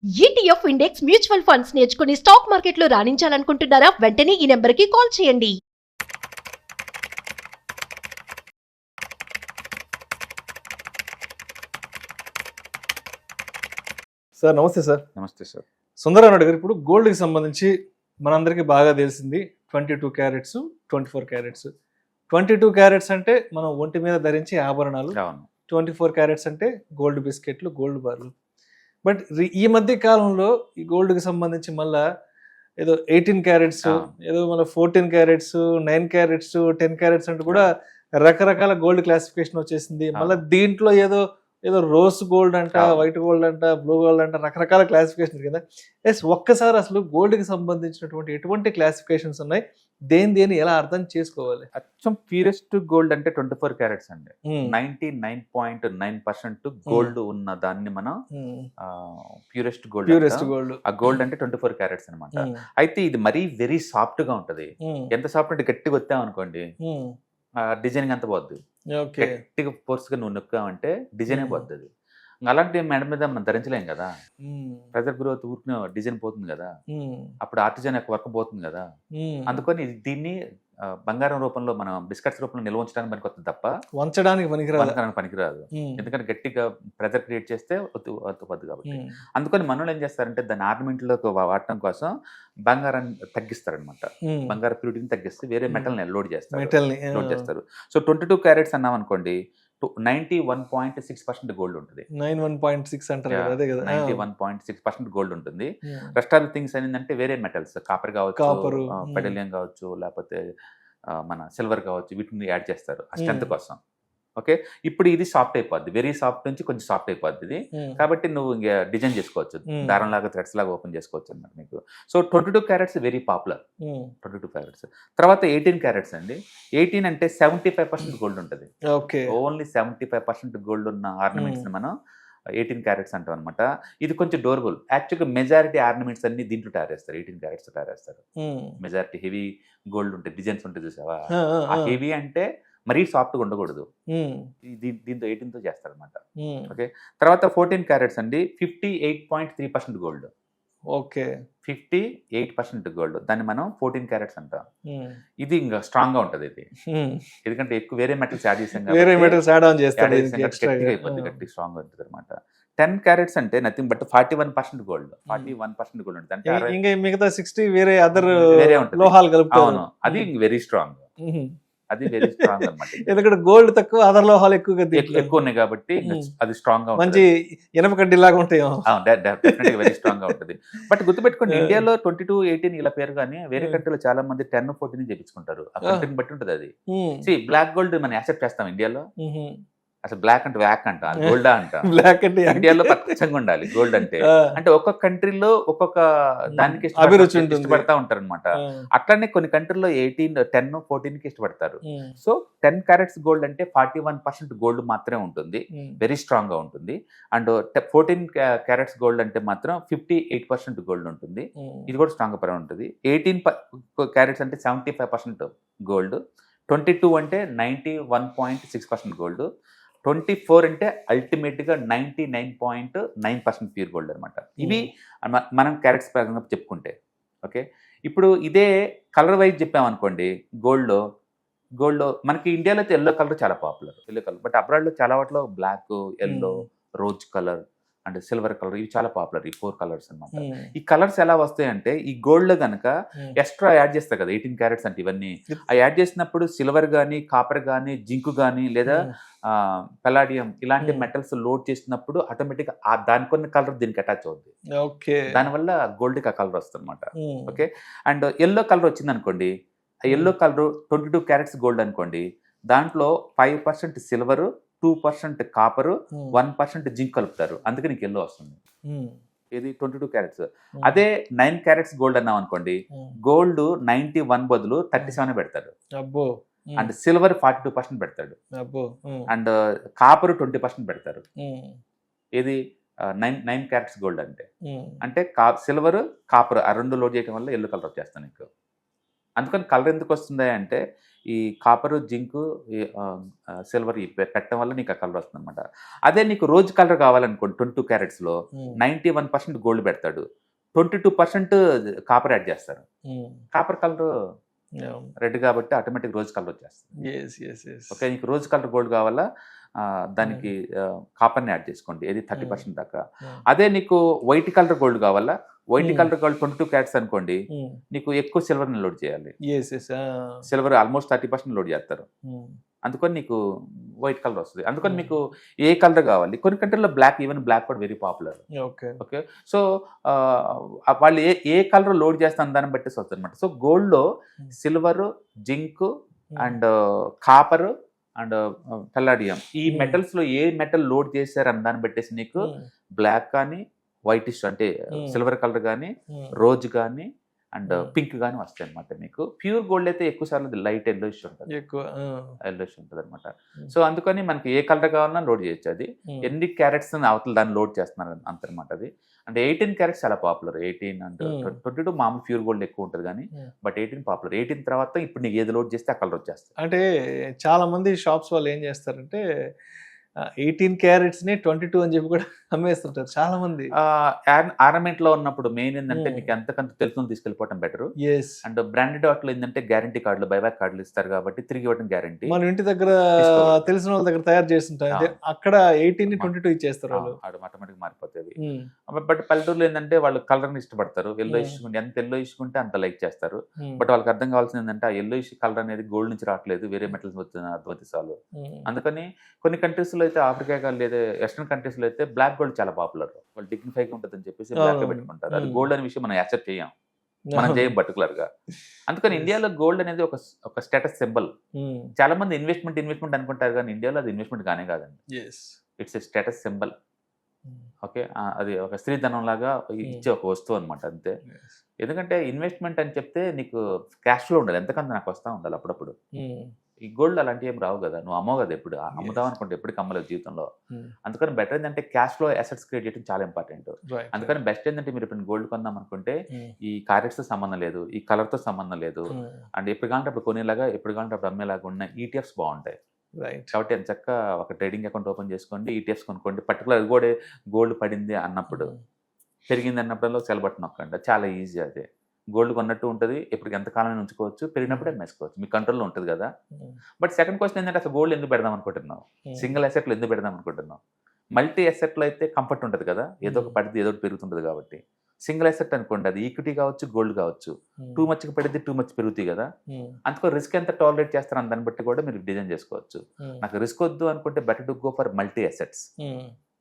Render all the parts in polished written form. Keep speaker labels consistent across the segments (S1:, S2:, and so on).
S1: ETF index mutual funds నేర్చుకుని stock మార్కెట్లో రాణించాలనుకుంటున్నారా? వెంటనే ఈ నెంబర్కి కాల్ చేయండి.
S2: సార్ నమస్తే సార్.
S3: నమస్తే సార్.
S2: సుందరరావు గారు, ఇప్పుడు గోల్డ్కి సంబంధించి మనందరికీ బాగా తెలిసింది 22 క్యారెట్స్, 24 క్యారెట్స్. 22 క్యారెట్స్ అంటే మనం ఒంటి మీద ధరించే ఆభరణాలు, 24 క్యారెట్స్ అంటే గోల్డ్ బిస్కెట్లు, గోల్డ్ బార్లు. బట్ ఈ మధ్య కాలంలో ఈ గోల్డ్కి సంబంధించి మళ్ళా ఏదో 18 క్యారెట్స్, ఏదో మళ్ళీ 14 క్యారెట్స్, 9 క్యారెట్స్, 10 క్యారెట్స్ అంటూ కూడా రకరకాల గోల్డ్ క్లాసిఫికేషన్ వచ్చేసింది. మళ్ళీ దీంట్లో ఏదో ఏదో రోజ్ గోల్డ్ అంట, వైట్ గోల్డ్ అంట, బ్లూ గోల్డ్ అంట, రకరకాల క్లాసిఫికేషన్ కదా. ఎస్, ఒక్కసారి అసలు గోల్డ్కి సంబంధించినటువంటి ఎటువంటి క్లాసిఫికేషన్స్ ఉన్నాయి, దేని ఎలా అర్థం చేసుకోవాలి?
S3: అచ్చం ప్యూరెస్ట్ గోల్డ్ అంటే 24 క్యారెట్స్ అండి. 99.9% గోల్డ్ ఉన్న దాన్ని మనం ప్యూరెస్ట్ గోల్డ్. ఆ గోల్డ్ అంటే 24 క్యారెట్స్ అనమాట. అయితే ఇది మరీ వెరీ సాఫ్ట్ గా ఉంటది. ఎంత సాఫ్ట్ అంటే గట్టిగా వచ్చామనుకోండి డిజైనింగ్ అంత పోద్ది. గట్టిగా ఫోర్స్ గా నువ్వు నొక్కామంటే డిజైన్ పోద్ది. అది అలాంటి మేడం మీద మనం ధరించలేం కదా. ప్రెజర్ గ్రోత్ ఊరికిన డిజైన్ పోతుంది కదా, అప్పుడు ఆర్టిజన్ యొక్క వర్క్ పోతుంది కదా. అందుకని దీన్ని బంగారం రూపంలో మనం బిస్కెట్స్ రూపంలో నిల్వ ఉంచడానికి పనికొస్తుంది తప్ప
S2: వంచడానికి
S3: పనికిరాదు. ఎందుకంటే గట్టిగా ప్రెజర్ క్రియేట్ చేస్తే ఒత్తుపద్దు కాబట్టి. అందుకని మనలో ఏం చేస్తారంటే దాన్ని ఆర్నమెంట్ లో వాడటం కోసం బంగారాన్ని తగ్గిస్తారనమాట. బంగారం ప్యూరిటీని తగ్గిస్తే వేరే మెటల్ ని లోడ్ చేస్తారు. సో 22 క్యారెట్స్ అన్నాం అనుకోండి, 91.6% గోల్డ్ ఉంటుంది. 91.6% గోల్డ్ ఉంటుంది. రెస్ట్ ఆఫ్ థింగ్స్ ఏంటంటే వేరే మెటల్స్, కాపర్ కావచ్చు, పెడలియం కావచ్చు, లేకపోతే మన సిల్వర్ కావచ్చు, వీటిని యాడ్ చేస్తారు ఆ స్ట్రెంత్ కోసం. ఓకే, ఇప్పుడు ఇది సాఫ్ట్ అయిపోద్ది, వెరీ సాఫ్ట్ నుంచి కొంచెం సాఫ్ట్ అయిపోద్ది ఇది. కాబట్టి నువ్వు ఇంకా డిజైన్ చేసుకోవచ్చు, దారం లాగా థ్రెడ్స్ లాగా ఓపెన్ చేసుకోవచ్చు అన్నమాట నీకు. So 22 carats very popular. 22 carats తర్వాత 18 క్యారెట్స్ అండి. 18 అంటే 75% గోల్డ్ ఉంటుంది. ఓన్లీ 75% గోల్డ్ ఉన్న ఆర్నమెంట్స్ మనం 18 క్యారెట్స్ అంటాం అనమాట. ఇది కొంచెం డోరబుల్. యాక్చువల్గా మెజారిటీ ఆర్నమెంట్స్ అన్ని దీంట్లో తయారు చేస్తారు, 18 క్యారెట్స్ తయారు చేస్తారు. మెజారిటీ హెవీ గోల్డ్ ఉంటాయి, డిజైన్స్ ఉంటాయి చూసావా. ఆ హెవీ అంటే మరీ సాఫ్ట్గా ఉండకూడదు, దీంతో 18తో చేస్తారనమాట. ఓకే, తర్వాత 14 క్యారెట్స్ అండి. 58.3% గోల్డ్.
S2: ఓకే,
S3: 58% గోల్డ్, దాన్ని మనం 14 క్యారెట్స్ అంటాం. ఇది ఇంకా స్ట్రాంగ్ గా ఉంటది ఇది, ఎందుకంటే ఎక్కువ వేరే మెటల్స్ యాడ్ చేసాం, గట్టి స్ట్రాంగ్ ఉంటుంది అనమాట. 10 క్యారెట్స్ అంటే నథింగ్ బట్ 41% గోల్డ్. 41% గోల్డ్ ఉంటుంది అంటే
S2: మిగతా 60 వేరే అదర్ వేరే ఉంటుంది, లోహాలు కలుపుతారు.
S3: అవును, అది వెరీ స్ట్రాంగ్. అది వెరీ స్ట్రాంగ్ అనమాట.
S2: ఎందుకంటే గోల్డ్ తక్కువ, అదర్ లోహాలు ఎక్కువ
S3: ఉన్నాయి కాబట్టి అది స్ట్రాంగ్ గా
S2: మంచి ఇనప కడ్డీ లాగా ఉంటాయి.
S3: వెరీ స్ట్రాంగ్ గా ఉంటుంది. బట్ గుర్తుపెట్టుకోండి, ఇండియాలో 22, 18 ఇలా పేరు కానీ వేరే కంట్రీలో చాలా మంది 10, 14 చేపించుకుంటారు. ఆ కంట్రీని బట్టి ఉంటుంది అది. బ్లాక్ గోల్డ్ మనం యాక్సెప్ట్ చేస్తాం ఇండియాలో. అసలు బ్లాక్ అంటే వ్యాక్ అంట, గోల్డా అంట.
S2: బ్లాక్ అంటే
S3: ఇండియాలో పచ్చంగా ఉండాలి గోల్డ్ అంటే. అంటే ఒక్కొక్క కంట్రీలో ఒక్కొక్క దానికి ఇష్టపడతా ఉంటారు అనమాట. అట్లానే కొన్ని కంట్రీలో 18, 10, 14 కి ఇష్టపడతారు. సో 10 క్యారెట్స్ గోల్డ్ అంటే 41% గోల్డ్ మాత్రమే ఉంటుంది, వెరీ స్ట్రాంగ్ గా ఉంటుంది. అండ్ 14 క్యారెట్స్ గోల్డ్ అంటే మాత్రం 58% గోల్డ్ ఉంటుంది, ఇది కూడా స్ట్రాంగ్ పరంగా ఉంటుంది. 18 క్యారెట్స్ అంటే 75% గోల్డ్. 22 అంటే 91.6% గోల్డ్. 24 అంటే అల్టిమేట్ గా 99.9% ప్యూర్ గోల్డ్ అనమాట. ఇవి మనం క్యారెట్స్ పరంగా చెప్పుకుంటే. ఓకే, ఇప్పుడు ఇదే కలర్ వైజ్ చెప్పామనుకోండి, గోల్డ్ మనకి ఇండియాలో అయితే ఎల్లో కలర్ చాలా popular, yellow colour. But abroad లో చాలా వాటిలో black, yellow, rose colour and silver colour, ఇవి చాలా పాపులర్, ఈ 4 కలర్స్ అనమాట. ఈ కలర్స్ ఎలా వస్తాయంటే ఈ గోల్డ్ లో కనుక ఎక్స్ట్రా యాడ్ చేస్తారు కదా 18 క్యారెట్స్ అంటే ఇవన్నీ. ఆ యాడ్ చేసినప్పుడు సిల్వర్ గానీ, కాపర్ గానీ, జింక్ గానీ, లేదా పెలాడియం ఇలాంటి మెటల్స్ లోడ్ చేసినప్పుడు ఆటోమేటిక్ దానికి కొన్ని కలర్ దీనికి అటాచ్ అవుతుంది. దానివల్ల గోల్డ్ కి ఆ కలర్ వస్తుంది అనమాట. ఓకే, అండ్ ఎల్లో కలర్ వచ్చింది అనుకోండి, ఆ ఎల్లో కలర్ 22 క్యారెట్స్ గోల్డ్ అనుకోండి, దాంట్లో 5% సిల్వర్, 2% కాపర్, 1% జింక్ కలుపుతారు, అందుకే నీకు ఎల్లో వస్తుంది. ఇది 22 క్యారెట్స్. అదే 9 క్యారెట్స్ గోల్డ్ అన్నాం అనుకోండి, గోల్డ్ 91 బదులు 37 పెడతాడు, అండ్ సిల్వర్ 42% పెడతాడు, అండ్ కాపర్ 20% పెడతారు. ఇది 9 క్యారెట్స్ గోల్డ్ అంటే. అంటే సిల్వర్, కాపర్ ఆ రెండు లోడ్ చేయడం వల్ల ఎల్లో కలర్ వచ్చేస్తాను నీకు. అందుకని కలర్ ఎందుకు వస్తుంది అంటే ఈ కాపర్, జింక్, సిల్వర్ పెట్టడం వల్ల నీకు ఆ కలర్ వస్తుంది అనమాట. అదే నీకు రోజ్ కలర్ కావాలనుకోండి 22 క్యారెట్స్లో 91% గోల్డ్ పెడతాడు, 22% కాపర్ యాడ్ చేస్తారు. కాపర్ కలర్ రెడ్ కాబట్టి ఆటోమేటిక్ రోజ్ కలర్ వచ్చేస్తుంది. ఓకే, నీకు రోజ్ కలర్ గోల్డ్ కావాలా దానికి కాపర్ని యాడ్ చేసుకోండి, ఏది 30% దాకా. అదే నీకు వైట్ కలర్ గోల్డ్ కావాలా, వైట్ కలర్ గోల్డ్ 22 క్యారెట్స్ అనుకోండి, నీకు ఎక్కువ సిల్వర్ని లోడ్ చేయాలి. సిల్వర్ ఆల్మోస్ట్ 30% లోడ్ చేస్తారు, అందుకని నీకు వైట్ కలర్ వస్తుంది. అందుకని మీకు ఏ కలర్ కావాలి. కొన్ని కంట్రీలో బ్లాక్, ఈవెన్ బ్లాక్ కూడా వెరీ పాపులర్. ఓకే, సో వాళ్ళు ఏ కలర్ లోడ్ చేస్తాను దాన్ని బట్టేసి వస్తుంది అనమాట. సో గోల్డ్లో silver, zinc and copper and Palladium, ఈ మెటల్స్లో ఏ మెటల్ లోడ్ చేశారు అని దాన్ని బట్టేసి నీకు బ్లాక్ కానీ వైటిష్ అంటే సిల్వర్ కలర్ కానీ రోజ్ కానీ అండ్ పింక్ కానీ వస్తాయి అనమాట. మీకు ప్యూర్ గోల్డ్ అయితే ఎక్కువ సార్లు లైట్ ఎల్లోయిష్ ఉంటుంది, ఎల్లోయిష్ ఉంటుంది అనమాట. సో అందుకని మనకి ఏ కలర్ కావాలన్నా లోడ్ చేయొచ్చు. అది ఎన్ని క్యారెట్స్ అవతల దాన్ని లోడ్ చేస్తున్నారు అంతనమాట. అది అంటే 18 క్యారెట్స్ చాలా పాపులర్. 18 అండ్ 22 మామూలు ప్యూర్ గోల్డ్ ఎక్కువ ఉంటుంది కానీ, బట్ 18 పాపులర్. 18 తర్వాత ఇప్పుడు నీకు ఏది లోడ్ చేస్తే ఆ కలర్ వచ్చేస్తుంది.
S2: అంటే చాలా మంది షాప్స్ వాళ్ళు ఏం చేస్తారంటే 18 క్యారెట్స్ని 22 అని చెప్పి కూడా అమ్మేస్తుంటారు చాలా మంది.
S3: ఆర్నమెంట్ లో ఉన్నప్పుడు మెయిన్ ఏంటంటే మీకు ఎంతకంత తెలుసుకుని తీసుకెళ్ళిపోవడం బెటర్. అండ్ బ్రాండెడ్ వాటిలో ఏంటంటే గ్యారంటీ కార్డులు, బైబ్యాక్ కార్డులు ఇస్తారు కాబట్టి తిరిగి ఇవ్వడం గ్యారంటీ.
S2: మన ఇంటి దగ్గర తెలిసిన వాళ్ళ దగ్గర తయారు చేస్తుంటారు, అక్కడ 18 22 ఇచ్చేస్తారు వాళ్ళు,
S3: ఆటోమేటిక్ మారిపోతుంది. బట్ పల్లెటూరులో ఏంటంటే వాళ్ళు కలర్ ని ఇష్టపడతారు, ఎల్లో ఇష్కుంటే ఎంత ఎల్లో ఇష్కుంటే అంత లైక్ చేస్తారు. బట్ వాళ్ళకి అర్థం కావాల్సింది ఏంటంటే ఆ ఎల్లో ఇష్ కలర్ అనేది గోల్డ్ నుంచి రావట్లేదు, వేరే మెటల్స్ వచ్చిన అర్థవతిసాలు. అందుకని కొన్ని కంట్రీస్ లో అయితే, ఆఫ్రికా కానీ లేదా వెస్టర్న్ కంట్రీస్ లో అయితే బ్లాక్ గోల్డ్ చాలా పాపులర్. వాళ్ళు డిగ్నిఫైగా ఉంటుందని చెప్పేసి బ్లాక్ పెట్టుకుంటారు. అది గోల్డ్ అనే విషయం మనం యాక్సెప్ట్ చేయం, మనం చేయం పర్టికులర్ గా. అందుకని ఇండియాలో గోల్డ్ అనేది ఒక స్టేటస్ సింబల్. చాలా మంది ఇన్వెస్ట్మెంట్ అనుకుంటారు కానీ ఇండియాలో అది ఇన్వెస్ట్మెంట్ కానే కాదండి, it's a status symbol. Okay, అది ఒక స్త్రీధనం లాగా ఇచ్చే ఒక వస్తువు అనమాట, అంతే. ఎందుకంటే ఇన్వెస్ట్మెంట్ అని చెప్తే నీకు క్యాష్ ఫ్లో ఉండాలి, ఎంతకంత నాకు వస్తూ ఉండాలి అప్పుడప్పుడు. ఈ గోల్డ్ అలాంటివి ఏం రావు కదా, నువ్వు అమ్మవు కదా, ఎప్పుడు అమ్ముదాం అనుకుంటే ఎప్పటికి అమ్మలేదు జీవితంలో. అందుకని బెటర్ ఏంటంటే క్యాష్ ఫ్లో అసెట్స్ క్రియేట్ చేయడం చాలా ఇంపార్టెంట్. అందుకని బెస్ట్ ఏంటంటే మీరు ఇప్పుడు గోల్డ్ కొందాం అనుకుంటే ఈ క్యారెట్స్ తో సంబంధం లేదు, ఈ కలర్ తో సంబంధం లేదు, అండ్ ఎప్పుడు కావాలంటే అప్పుడు కొనేలాగా, ఎప్పుడు కావాలంటే అప్పుడు అమ్మేలాగా ఉన్న ఈటీఎఫ్స్ బాగుంటాయి. కాబట్టి ఎంత చక్కగా ఒక ట్రేడింగ్ అకౌంట్ ఓపెన్ చేసుకోండి, ఈటీఎఫ్స్ కొనుక్కోండి. పర్టికులర్ కూడా గోల్డ్ పడింది అన్నప్పుడు, పెరిగింది అన్నప్పుడల్లా సెల్ బటన్ నొక్కండి, చాలా ఈజీ. అదే గోల్డ్ కొన్నట్టు ఉంటుంది, ఎప్పటికి ఎంతకాలం ఉంచుకోవచ్చు, పెరిగినప్పుడే అమ్మేసుకోవచ్చు, మీ కంట్రోల్లో ఉంటుంది కదా. బట్ సెకండ్ క్వశ్చన్ ఏంటంటే అసలు గోల్డ్ ఎందుకు పెడదాం అనుకుంటున్నావు, సింగిల్ అసెట్లు ఎందుకు పెడదాం అనుకుంటున్నావు. మల్టీ అసెట్లో అయితే కంఫర్ట్ ఉంటుంది కదా, ఏదో ఒక పడితే ఏదో ఒకటి పెరుగుతుంటుంది కాబట్టి. సింగిల్ అసెట్ అనుకోండి, అది ఈక్విటీ కావచ్చు, గోల్డ్ కావచ్చు, టూ మచ్కి పడితే టూ మచ్ పెరుగుతాయి కదా. అందుకో రిస్క్ ఎంత టాలరేట్ చేస్తారని దాన్ని బట్టి కూడా మీరు డిజైన్ చేసుకోవచ్చు. నాకు రిస్క్ వద్దు అనుకుంటే better to go for multi assets.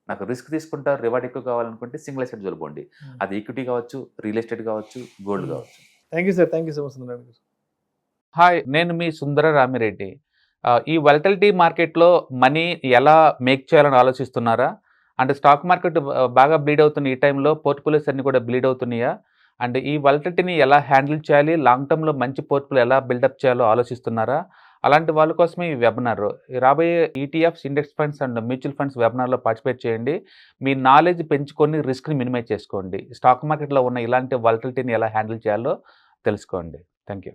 S3: నాకు రిస్క్ తీసుకుంటారు, రివార్డ్ ఎక్కువ కావాలనుకుంటే సింగిల్ అసెట్ జోలుకోండి, అది ఈక్విటీ కావచ్చు, రియల్ ఎస్టేట్ కావచ్చు, గోల్డ్ కావచ్చు.
S2: Thank you sir, thank you so much.
S3: Hi, నేను మీ సుందర రామిరెడ్డి. ఈ వాలటిలిటీ మార్కెట్లో మనీ ఎలా మేక్ చేయాలని ఆలోచిస్తున్నారా? అంటే స్టాక్ మార్కెట్ బాగా బ్లీడ్ అవుతున్న ఈ టైంలో పోర్ట్ఫోలియోస్ అన్ని కూడా బ్లీడ్ అవుతున్నాయా? అండ్ ఈ వాలటిలిటీని ఎలా హ్యాండిల్ చేయాలి, లాంగ్ టర్మ్లో మంచి పోర్ట్ఫోలియో ఎలా బిల్డప్ చేయాలో ఆలోచిస్తున్నారా? అలాంటి వాళ్ళ కోసమే ఈ వెబినార్. రాబోయే ETFs, index funds and mutual funds వెబినార్లో పార్టిసిపేట్ చేయండి. మీ నాలెడ్జ్ పెంచుకొని రిస్క్ని మినిమైజ్ చేసుకోండి. స్టాక్ మార్కెట్లో ఉన్న ఇలాంటి వాలటిలిటీని ఎలా హ్యాండిల్ చేయాలో తెలుసుకోండి. Thank you.